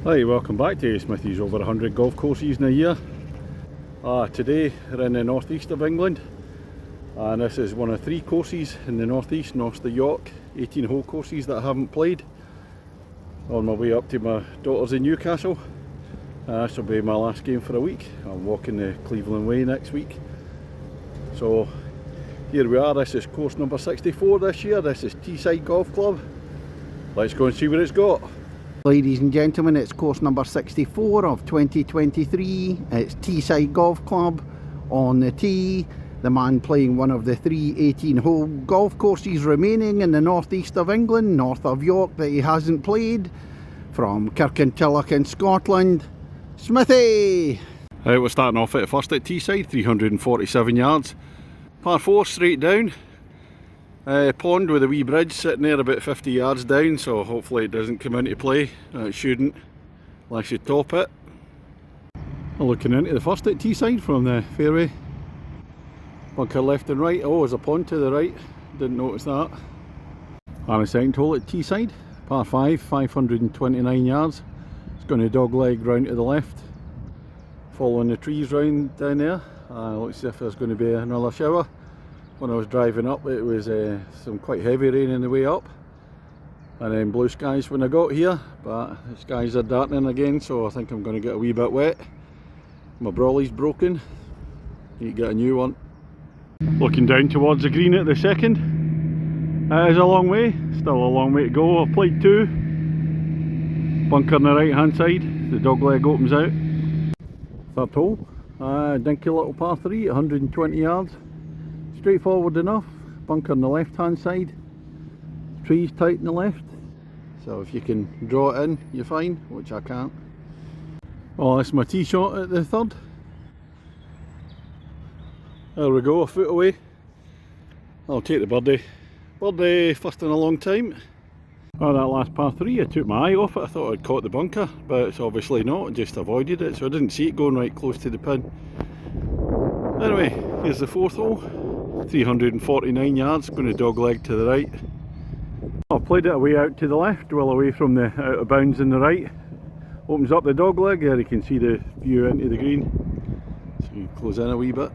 Hi, welcome back to Smithy's over 100 golf courses in a year. Today we're in the northeast of England, and this is one of 3 courses in the northeast, north of York, 18 hole courses that I haven't played. On my way up to my daughter's in Newcastle. This will be my last game for a week. I'm walking the Cleveland Way next week. So here we are, this is course number 64 this year. This is Teesside Golf Club. Let's go and see what it's got. Ladies and gentlemen, it's course number 64 of 2023. It's Teesside Golf Club on the tee. The man playing one of the 3 18-hole golf courses remaining in the northeast of England, north of York, that he hasn't played. From Kirkintilloch in Scotland, Smithy! We're starting off at first at Teesside, 347 yards. Par 4 straight down. Pond with a wee bridge sitting there about 50 yards down, so hopefully it doesn't come into play. It shouldn't, unless you top it. Looking into the first at Teesside from the fairway. Bunker left and right. Oh, there's a pond to the right, didn't notice that. And a second hole at Teesside, par 5, 529 yards. It's going to dog leg round to the left, following the trees round down there. Looks as if there's going to be another shower. When I was driving up, it was some quite heavy rain on the way up, and then blue skies when I got here, but the skies are darkening again, so I think I'm going to get a wee bit wet. My brolly's broken, need to get a new one. Looking down towards the green at the second. It is a long way, still a long way to go. I've played 2. Bunker on the right hand side, the dog leg opens out. Third hole, dinky little par 3, 120 yards. Straightforward enough. Bunker on the left hand side, trees tight on the left, so if you can draw it in you're fine, which I can't. Oh, that's my tee shot at the third. There we go, a foot away. I'll take the birdie. Birdie first in a long time. Oh, that last par 3, I took my eye off it. I thought I'd caught the bunker, but it's obviously not. I just avoided it, so I didn't see it going right close to the pin. Anyway, here's the fourth hole. 349 yards, going to dog leg to the right. I played it away out to the left, well away from the out of bounds in the right. Opens up the dog leg, there you can see the view into the green. So you close in a wee bit.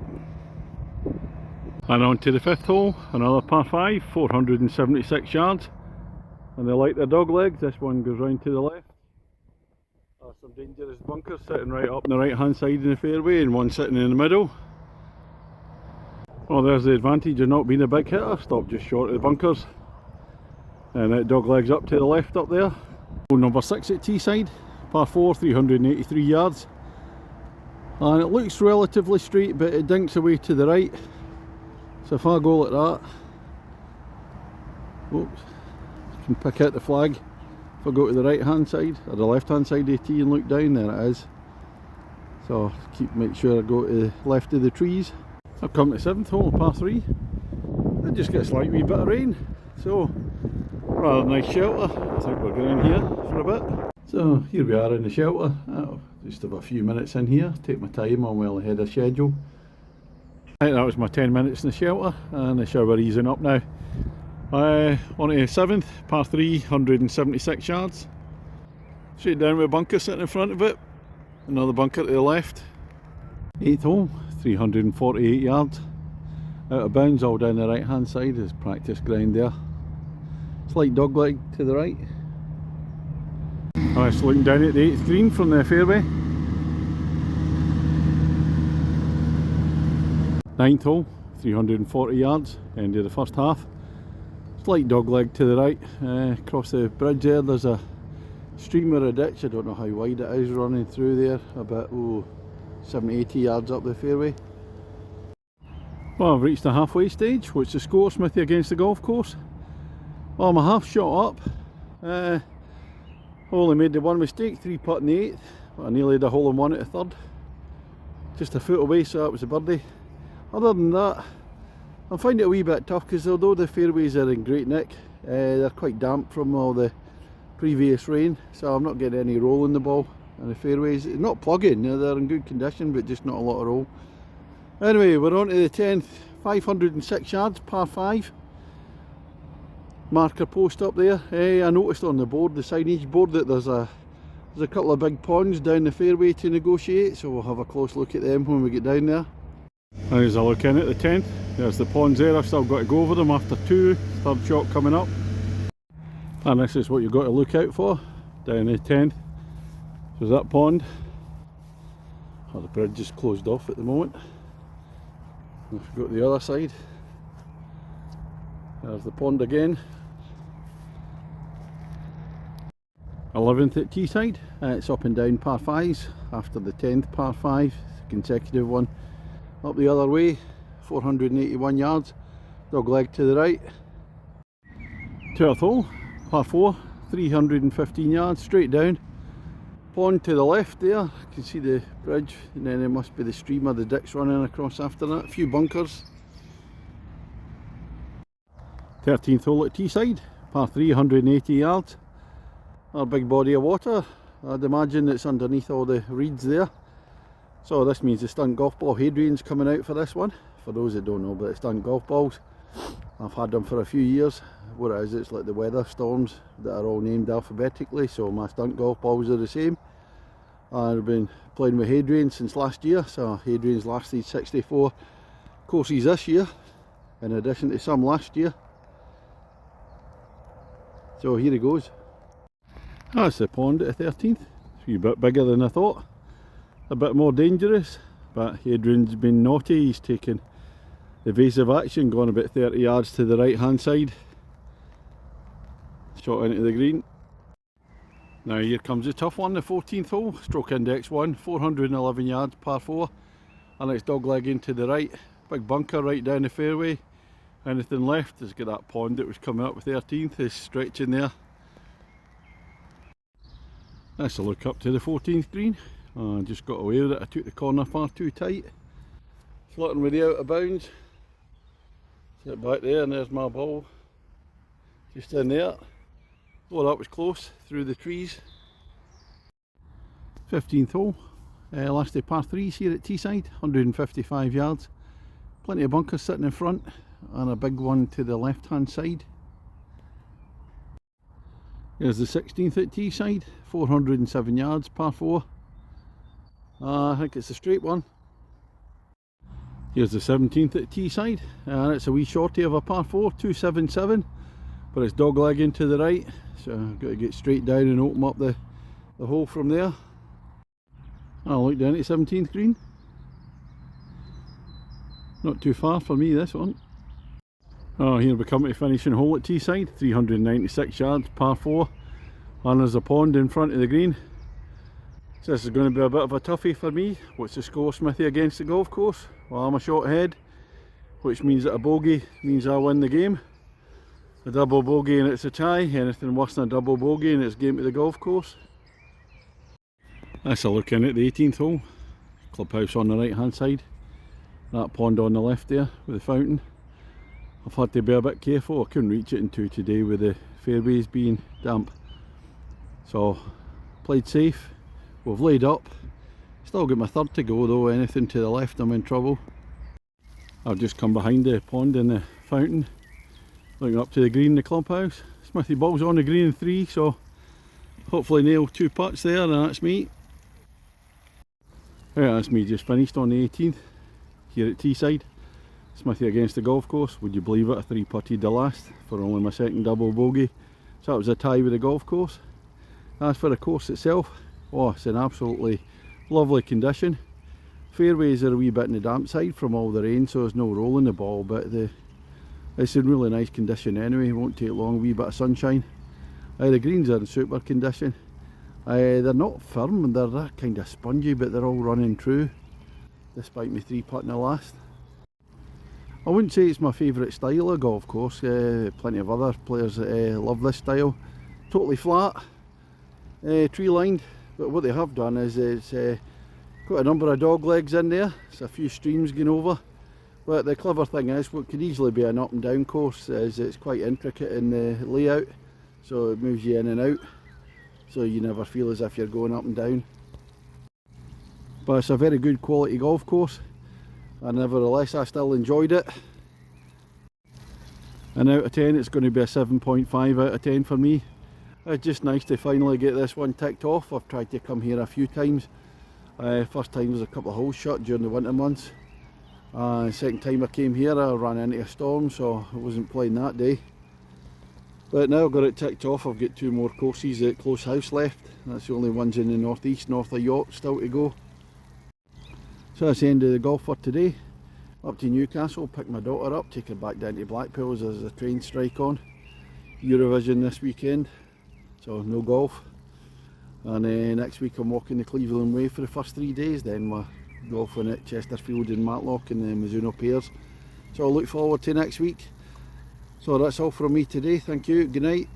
And on to the fifth hole, another par 5, 476 yards. And they like their dog legs, this one goes round to the left. Some dangerous bunkers sitting right up on the right hand side in the fairway, and one sitting in the middle. Well, there's the advantage of not being a big hitter, stop just short of the bunkers. And that dog legs up to the left up there. Hole number 6 at Teesside, par 4, 383 yards. And it looks relatively straight, but it dinks away to the right. So if I go like that, oops, I can pick out the flag. If I go to the right hand side, or the left hand side of the tee and look down, there it is. So make sure I go to the left of the trees. I've come to the 7th hole, par 3. I just get a slight wee bit of rain, so rather nice shelter. I think we're going in here for a bit. So here we are in the shelter. Just have a few minutes in here, take my time, I'm well ahead of schedule. Right, that was my 10 minutes in the shelter, and the shower easing up now. On to the 7th, par 3, 176 yards. Straight down with a bunker sitting in front of it. Another bunker to the left. 8th hole, 348 yards. Out of bounds, all down the right hand side is practice ground there. Slight dog leg to the right. Just looking down at the 8th green from the fairway. 9th hole, 340 yards, end of the first half. Slight dog leg to the right. Across the bridge there, there's a stream or a ditch, I don't know how wide it is, running through there, about 70-80 yards up the fairway. Well, I've reached the halfway stage. What's the score, Smithy, against the golf course? Well, I'm a half shot up. Only made the one mistake, 3 putt in the 8th, but I nearly had a hole in one at the 3rd. Just a foot away, so that was a birdie. Other than that, I'm finding it a wee bit tough, because although the fairways are in great nick, they're quite damp from all the previous rain, so I'm not getting any roll in the ball. And the fairways, not plugging, they're in good condition, but just not a lot of roll. Anyway, we're on to the 10th, 506 yards, par 5. marker post up there. I noticed on the board, the signage board, that there's a There's a couple of big ponds down the fairway to negotiate, so we'll have a close look at them when we get down there. As I look in at the 10th, there's the ponds there. I've still got to go over them after two, third shot coming up. And this is what you've got to look out for down the 10th. There's that pond. Oh, the bridge is closed off at the moment. If we go to the other side, there's the pond again. 11th at Teesside, it's up and down par 5s after the 10th par 5, consecutive one. Up the other way, 481 yards, dog leg to the right. 12th hole, par 4, 315 yards, straight down. Pond to the left there, you can see the bridge, and then it must be the stream or the ditch running across after that. A few bunkers. 13th hole at Teesside, par 3, 180 yards. Our big body of water. I'd imagine it's underneath all the reeds there. So this means the stunt golf ball Hadrian's coming out for this one. For those that don't know, but it's stunt golf balls. I've had them for a few years. What it is, it's like the weather storms that are all named alphabetically, so my stunt golf balls are the same. I've been playing with Hadrian since last year, so Hadrian's lasted 64 courses this year, in addition to some last year. So here it goes. That's the pond at the 13th. It's a wee bit bigger than I thought. A bit more dangerous, but Hadrian's been naughty. He's taken evasive action, gone about 30 yards to the right hand side. Shot into the green. Now here comes the tough one, the 14th hole, stroke index 1, 411 yards, par 4. And it's dog legging to the right. Big bunker right down the fairway. Anything left, has got that pond that was coming up with 13th, is stretching there. That's a look up to the 14th green. I just got away with it. I took the corner far too tight. Flirting with the out of bounds. Sit back there and there's my ball. Just in there. Oh, that was close, through the trees. 15th hole. Last day par 3s here at Teesside. 155 yards. Plenty of bunkers sitting in front. And a big one to the left hand side. Here's the 16th at Teesside, 407 yards, par 4. I think it's a straight one. Here's the 17th at Teesside, and it's a wee shorty of a par 4, 277, but it's dog legging to the right, so I've got to get straight down and open up the hole from there. I'll look down at 17th green. Not too far for me, this one. Oh, here we come to finishing hole at Teesside, 396 yards, par 4, and there's a pond in front of the green. So this is going to be a bit of a toughie for me. What's the score, Smithy, against the golf course? Well, I'm a shot ahead, which means that a bogey means I win the game. A double bogey and it's a tie, anything worse than a double bogey and it's game to the golf course. That's a look in at the 18th hole, clubhouse on the right hand side, that pond on the left there with the fountain. I've had to be a bit careful, I couldn't reach it in two today with the fairways being damp. So, played safe, we've laid up. Still got my third to go though, anything to the left I'm in trouble. I've just come behind the pond and the fountain, looking up to the green in the clubhouse. Smithy ball's on the green in 3, so hopefully nail 2 putts there, and that's me. Yeah, that's me just finished on the 18th, here at Teesside. Smithy against the golf course, would you believe it, I 3-putted the last for only my second double bogey. So that was a tie with the golf course. As for the course itself, oh, it's in absolutely lovely condition. Fairways are a wee bit in the damp side from all the rain, so there's no rolling the ball, but it's in really nice condition anyway, it won't take long, a wee bit of sunshine. The greens are in super condition. They're not firm and they're kind of spongy, but they're all running true, despite me 3-putting the last. I wouldn't say it's my favourite style of golf course, plenty of other players that love this style. Totally flat, tree lined, but what they have done is it's got a number of dog legs in there, it's a few streams going over. But the clever thing is, what could easily be an up and down course is it's quite intricate in the layout, so it moves you in and out, so you never feel as if you're going up and down. But it's a very good quality golf course, and nevertheless I still enjoyed it. And out of 10 it's going to be a 7.5 out of 10 for me. It's just nice to finally get this one ticked off. I've tried to come here a few times. First time was a couple of holes shut during the winter months. Second time I came here I ran into a storm, so I wasn't playing that day. But now I've got it ticked off. I've got 2 more courses at Close House left. That's the only ones in the northeast, north of York, still to go. So that's the end of the golf for today. Up to Newcastle, pick my daughter up, take her back down to Blackpool as there's a train strike on. Eurovision this weekend, so no golf. And next week I'm walking the Cleveland Way for the first 3 days, then we're golfing at Chesterfield and Matlock and the Mizuno Pairs. So I look forward to next week. So that's all from me today, thank you, good night.